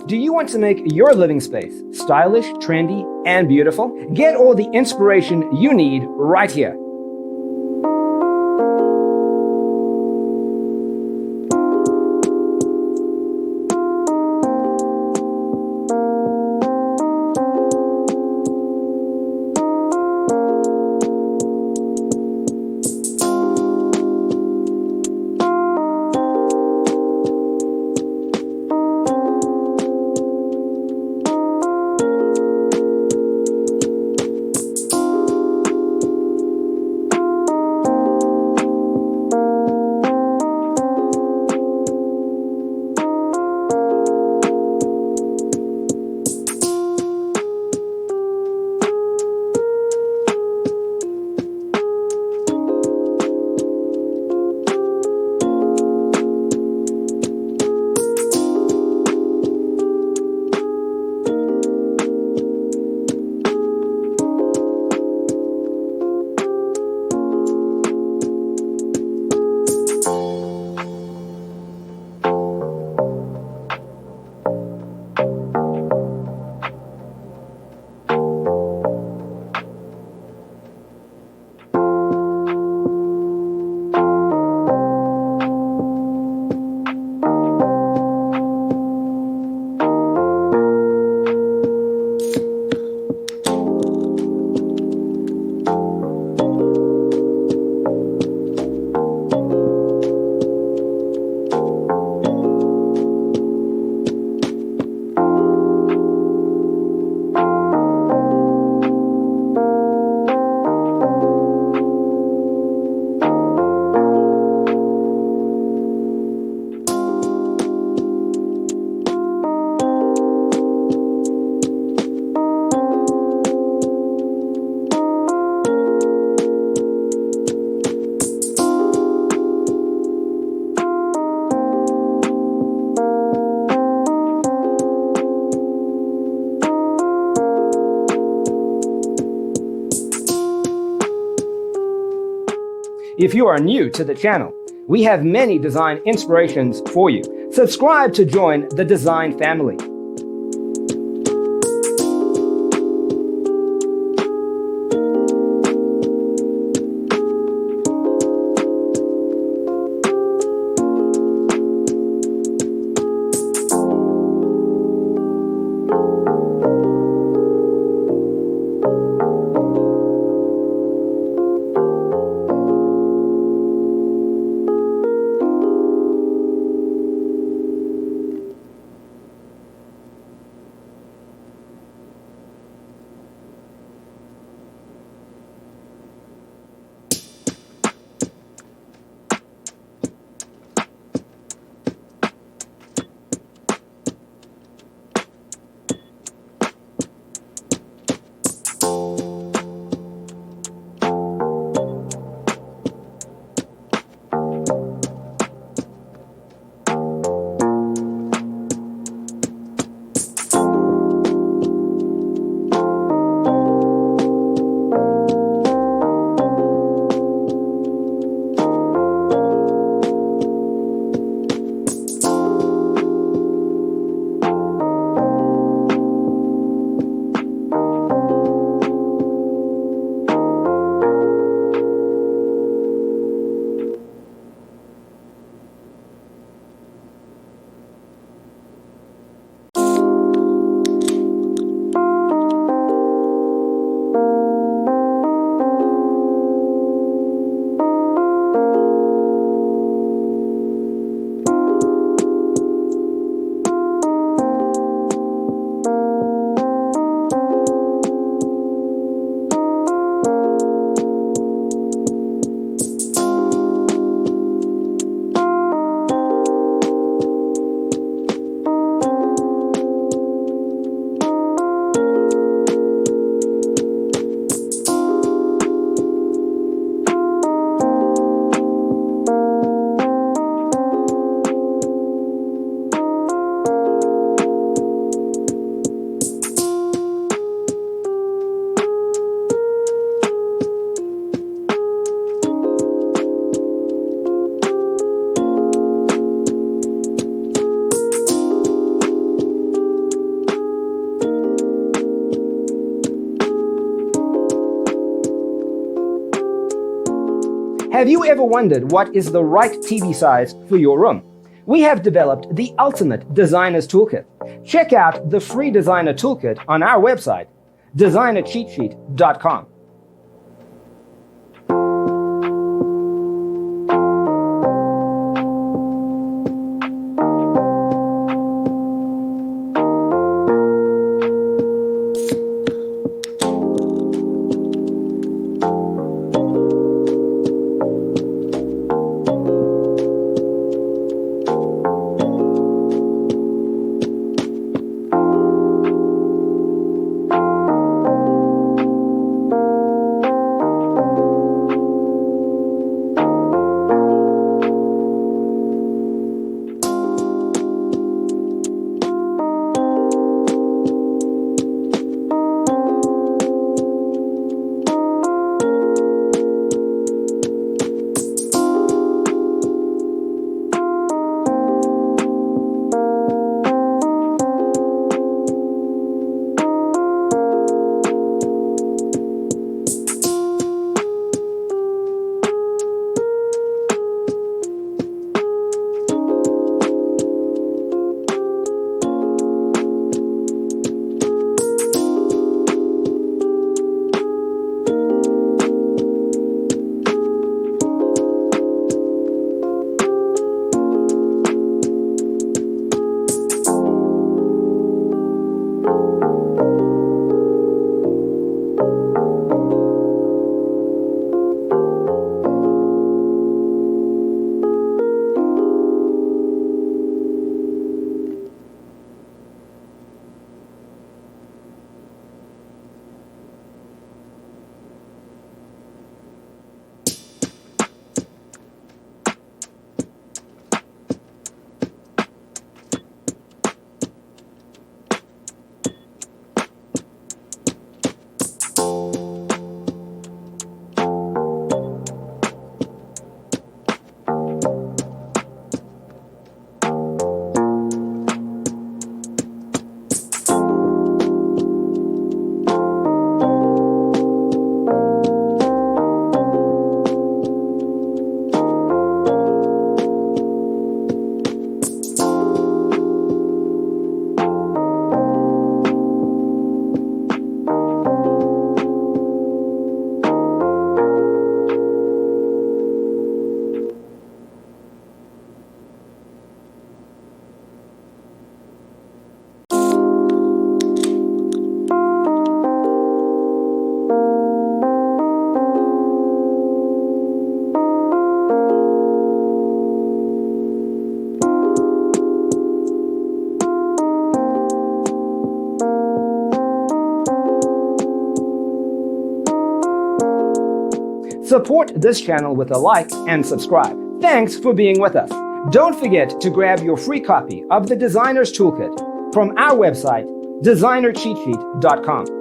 Do you want to make your living space stylish, trendy, and beautiful? Get all the inspiration you need right here. If you are new to the channel, we have many design inspirations for you. Subscribe to join the design family. Have you ever wondered what is the right TV size for your room? We have developed the ultimate designer's toolkit. Check out the free designer toolkit on our website, designercheatsheet.com. Support this channel with a like and subscribe. Thanks for being with us. Don't forget to grab your free copy of the Designer's Toolkit from our website, designercheatsheet.com.